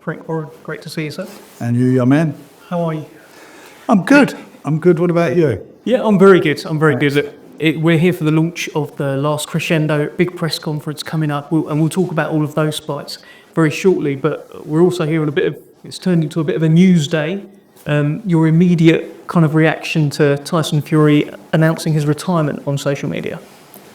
Frank Warren, great to see you, sir. And you, young man? How are you? I'm good. I'm good. What about you? Yeah, I'm very good. I'm very good. Look, we're here for the launch of the last Crescendo big press conference coming up, and we'll talk about all of those fights very shortly. But we're also here on it's turned into a bit of a news day. Your immediate kind of reaction to Tyson Fury announcing his retirement on social media?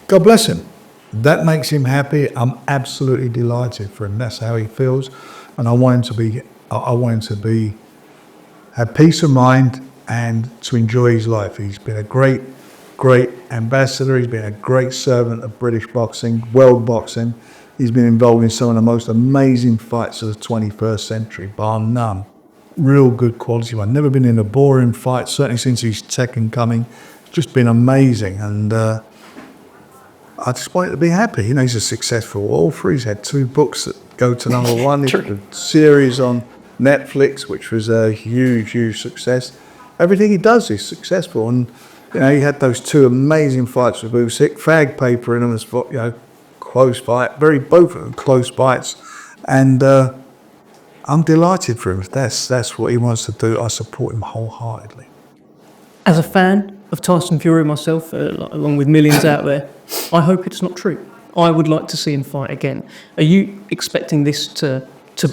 God bless him. That makes him happy. I'm absolutely delighted for him. That's how he feels, and I want him to be. I want him to have peace of mind and to enjoy his life. He's been a great ambassador. He's been a great servant of British boxing, world boxing. He's been involved in some of the most amazing fights of the 21st century, bar none. Real good quality one. Never been in a boring fight, certainly since his second coming. It's just been amazing, and I just want him to be happy. You know, he's a successful author. He's had 2 books that go to #1. He's a series on Netflix, which was a huge success. Everything he does is successful, and you know, he had those 2 amazing fights with Usyk, fag paper in them as, you know, close fight, both of them close fights, and I'm delighted for him. If that's what he wants to do, I support him wholeheartedly. As a fan of Tyson Fury myself, along with millions out there, I hope it's not true. I would like to see him fight again. Are you expecting this to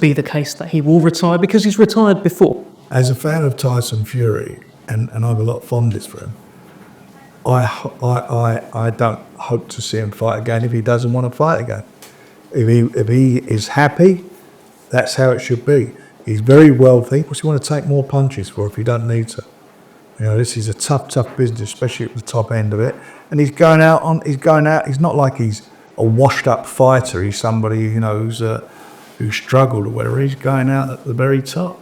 be the case, that he will retire? Because he's retired before. As a fan of Tyson Fury, and I have a lot of fondness for him, I don't hope to see him fight again if he doesn't want to fight again. If he is happy, that's how it should be. He's very wealthy. What's he want to take more punches for if he doesn't need to? You know, this is a tough business, especially at the top end of it. And he's going out. He's not like he's a washed-up fighter. He's somebody, you know, who's struggled or whatever. He's going out at the very top.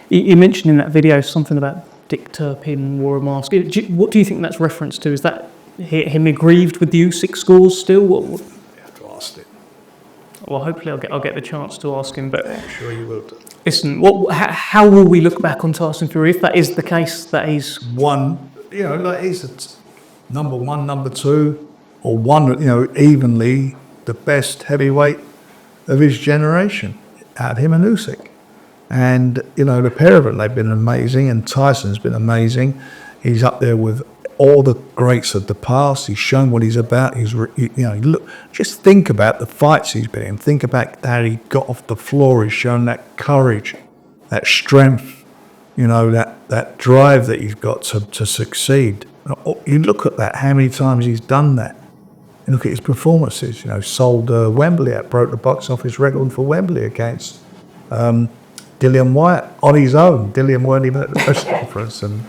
You mentioned in that video something about Dick Turpin wore a mask. What do you think that's reference to? Is that him aggrieved with the Usyk scores still? What? You have to ask it. Well, hopefully I'll get the chance to ask him. But I'm sure you will. Listen, how will we look back on Tyson Fury if that is the case? That he's one, you know, like he's number 1, number 2, or one, you know, evenly the best heavyweight of his generation, out of him and Usyk. And, you know, the pair of them, they've been amazing, and Tyson's been amazing. He's up there with all the greats of the past. He's shown what he's about. Look, just think about the fights he's been in. Think about how he got off the floor. He's shown that courage, that strength, you know, that drive that he's got to succeed. You look at that, how many times he's done that. You look at his performances, you know, sold Wembley out, broke the box office record for Wembley against Dillian Whyte on his own. Dillian weren't even at the press conference, and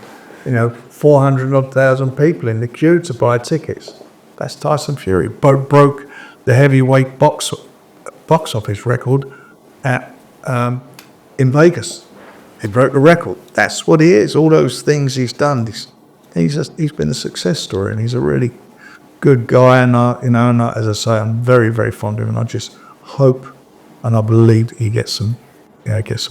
you know, 400,000 people in the queue to buy tickets. That's Tyson Fury. Broke the heavyweight box office record in Vegas. He broke the record. That's what he is. All those things he's done. He's been a success story, and he's a really good guy. And as I say, I'm very fond of him. And I just hope and I believe he gets some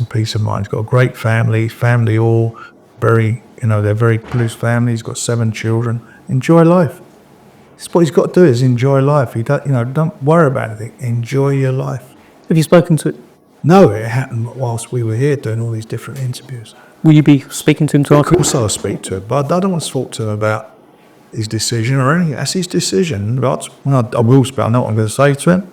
peace of mind. He's got a great family. Family all very, you know, they're very close family. He's got 7 children. Enjoy life. That's what he's got to do, is enjoy life. Don't worry about anything. Enjoy your life. Have you spoken to it? No, it happened whilst we were here doing all these different interviews. Will you be speaking to him tonight? Of course I'll speak to him, but I don't want to talk to him about his decision or anything. That's his decision. But I will speak. I know what I'm going to say to him.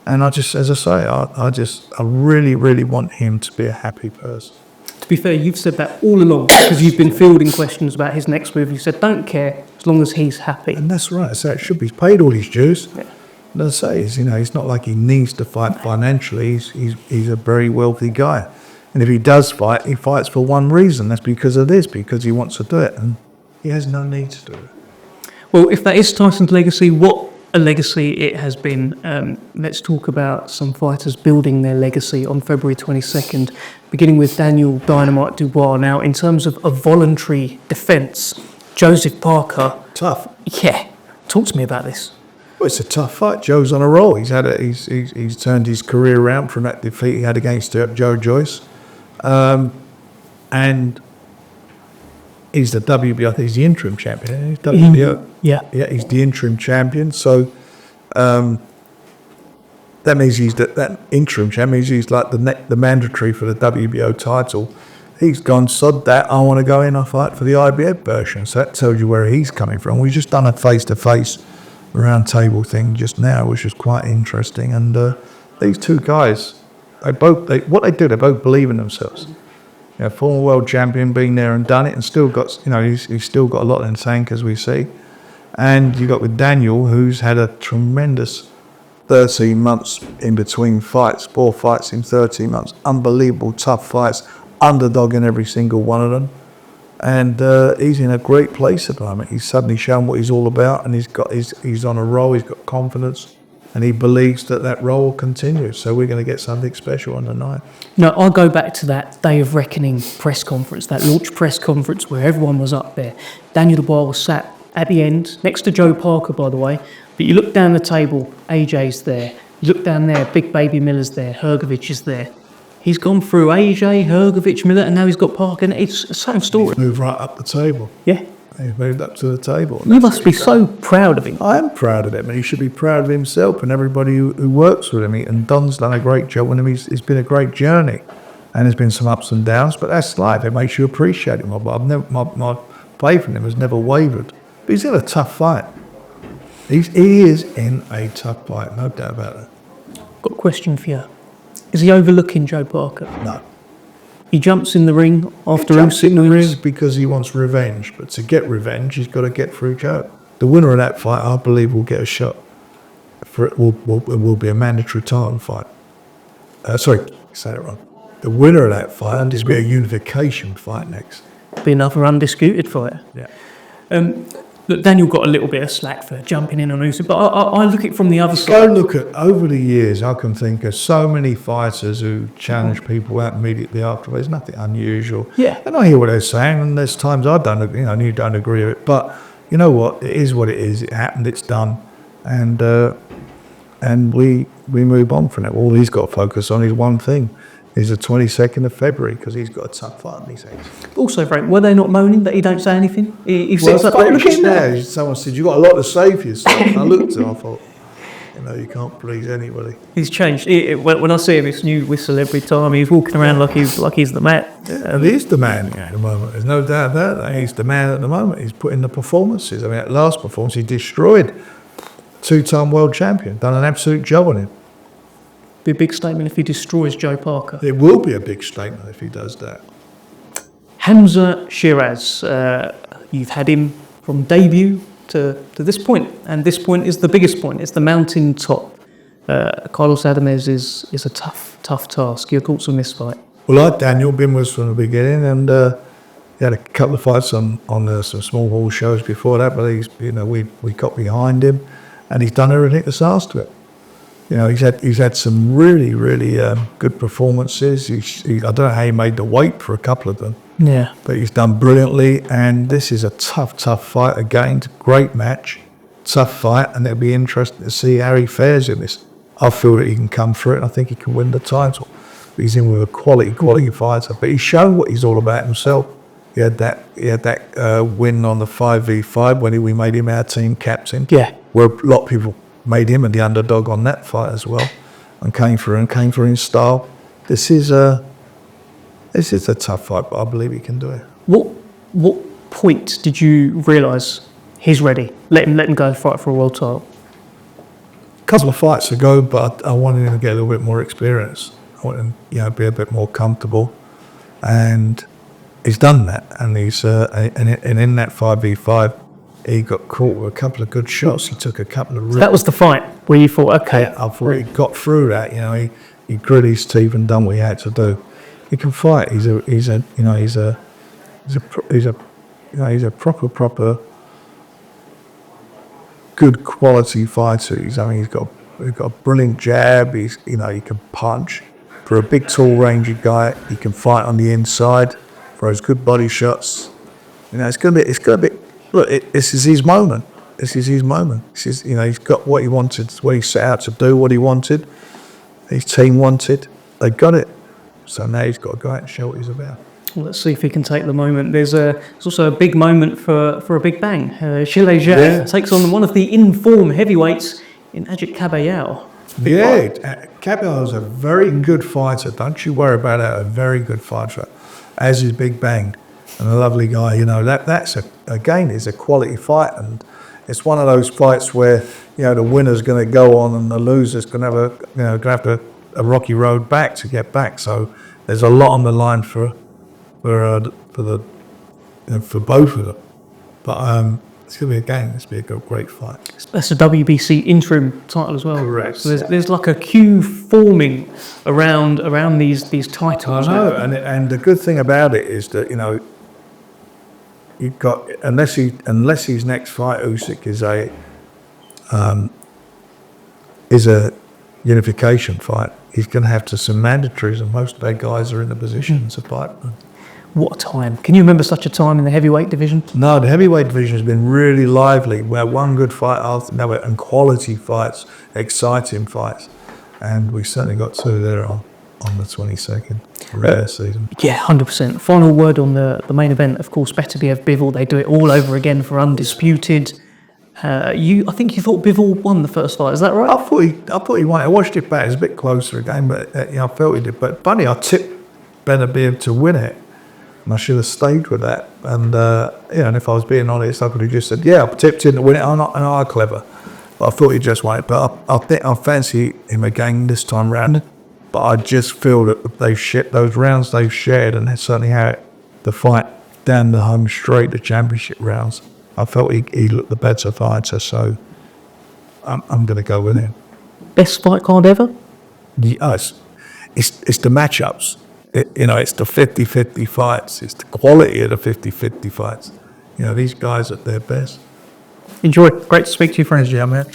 And I just, as I say, I really want him to be a happy person. To be fair, you've said that all along, because you've been fielding questions about his next move. You said, don't care as long as he's happy. And that's right. So it should be. He's paid all his dues. Yeah. And as I say, he's not like he needs to fight financially. He's a very wealthy guy. And if he does fight, he fights for one reason. That's because he wants to do it. And he has no need to do it. Well, if that is Tyson's legacy, what a legacy it has been. Let's talk about some fighters building their legacy on February 22nd, beginning with Daniel Dynamite Dubois. Now, in terms of a voluntary defence, Joseph Parker. Tough. Yeah. Talk to me about this. Well, it's a tough fight. Joe's on a roll. He's turned his career around from that defeat he had against Joe Joyce. And he's the WBO, I think he's the interim champion. He's WBO. Yeah, he's the interim champion. So that's That means he's that interim champ. Means he's like the mandatory for the WBO title. He's gone, sod that, I want to go in and fight for the IBF version. So that tells you where he's coming from. We've just done a face-to-face round table thing just now, which was quite interesting. And these two guys, they both believe in themselves. You know, former world champion, been there and done it, and still got, you know, he's still got a lot in the tank, as we see. And you got with Daniel, who's had a tremendous 13 months in between fights, 4 fights in 13 months, unbelievable tough fights, underdog in every single one of them, and he's in a great place at the moment. He's suddenly shown what he's all about, and he's on a roll. He's got confidence, and he believes that role will continue. So we're going to get something special on the night. No, I'll go back to that Day of Reckoning press conference, that launch press conference where everyone was up there. Daniel Dubois was sat at the end, next to Joe Parker, by the way. But you look down the table, AJ's there. You look down there, Big Baby Miller's there, Hrgovic is there. He's gone through AJ, Hrgovic, Miller, and now he's got Parker. And it's the same story. He's moved right up the table. Yeah. He's moved up to the table. You must be so proud of him. I am proud of him, and he should be proud of himself and everybody who works with him. And Don's done a great job with him. It's been a great journey, and there's been some ups and downs, but that's life. It makes you appreciate him. My faith in him has never wavered. But he's in a tough fight. He is in a tough fight, no doubt about it. Got a question for you. Is he overlooking Joe Parker? No. He jumps in the ring after losing the ring because he wants revenge, but to get revenge, he's got to get through Joe. The winner of that fight, I believe, will get a shot. It will be a mandatory title fight. Sorry, I said it wrong. The winner of that fight will be a unification fight next. Be another undisputed fighter. Yeah. Look, Daniel got a little bit of slack for jumping in on Usyk, but I look at it from the other side. Go look at, over the years, I can think of so many fighters who challenge people out immediately after. There's nothing unusual. Yeah. And I hear what they're saying, and there's times I don't, you don't agree with it. But you know what? It is what it is. It happened. It's done. And we move on from it. All he's got to focus on is one thing. Is the 22nd of February, because he's got a tough fight in his hands. Also, Frank, were they not moaning that he don't say anything? He sits up there. look at him now. Someone said, "You've got a lot to say for yourself." And I looked at him, I thought, you can't please anybody. He's changed. When I see him, it's new whistle every time. He's walking around like he's the man. Yeah, he's the man at the moment. There's no doubt about that. He's the man at the moment. He's put in the performances. I mean, that last performance, he destroyed 2-time world champion. Done an absolute job on him. Be a big statement if he destroys Joe Parker. It will be a big statement if he does that. Hamza Sheeraz, you've had him from debut to this point, and this point is the biggest point. It's the mountain top. Carlos Adames is a tough task. Your thoughts on this fight? Well, like Daniel, been with us from the beginning, and he had a couple of fights on some small hall shows before that, but we got behind him, and he's done everything that's asked of it. He's had some really good performances. I don't know how he made the weight for a couple of them. Yeah. But he's done brilliantly, and this is a tough fight again. Great match, tough fight, and it'll be interesting to see how he fares in this. I feel that he can come through it, and I think he can win the title. He's in with a quality fighter, but he's shown what he's all about himself. He had that win on the 5v5 when we made him our team captain. Yeah. Where a lot of people made him the underdog on that fight as well, and came through in style. This is a tough fight, but I believe he can do it. What point did you realise he's ready? Let him go fight for a world title. A couple of fights ago, but I wanted him to get a little bit more experience. I wanted him, be a bit more comfortable, and he's done that. And he's and in that 5v5. He got caught with a couple of good shots. He took a couple of. So that was the fight where you thought, okay, I thought he got through that. He grit his teeth and done what he had to do. He can fight. He's a proper good quality fighter. He's got a brilliant jab. He can punch. For a big, tall, rangy guy, he can fight on the inside. Throws good body shots. It's gonna be. Look, this is his moment. He's got what he wanted, what he set out to do, what he wanted. His team wanted. They got it. So now he's got to go out and show what he's about. Well, let's see if he can take the moment. There's also a big moment for a big bang. Sheeraz takes on one of the in-form heavyweights in Cabel. Cabel is a very good fighter. Don't you worry about that. A very good fighter, as is Big Bang, and a lovely guy. You know that's is a quality fight, and it's one of those fights where the winner's going to go on and the loser's going to have a rocky road back to get back. So there's a lot on the line for both of them. But it's going to be It's going to be a great fight. That's a WBC interim title as well. Correct. So there's like a queue forming around these titles. I know, and the good thing about it is that you've got unless his next fight Usyk is a unification fight, he's going to have to some mandatories, and most of their guys are in a position to fight. What a time! Can you remember such a time in the heavyweight division? No, the heavyweight division has been really lively. We had one good fight after another, and quality fights, exciting fights, and we certainly got two there on the 22nd. Rare season. Yeah, 100%. Final word on the main event, of course, Beterbiev, Bivol. They do it all over again for undisputed. I think you thought Bivol won the first fight. Is that right? I thought he won. I watched it back. It was a bit closer again, but I felt he did. But funny, I tipped Beterbiev to win it, and I should have stayed with that. And and if I was being honest, I could have just said, "Yeah, I tipped him to win it." I'm clever, but I thought he just won it. But I think I fancy him again this time round. But I just feel that those rounds they've shared, and that's certainly how the fight down the home straight, the championship rounds. I felt he looked the better fighter, so I'm going to go with him. Best fight card ever? Yes, it's the matchups. It's the 50-50 fights. It's the quality of the 50-50 fights. These guys at their best. Enjoy. Great to speak to you, friends. Yeah, man.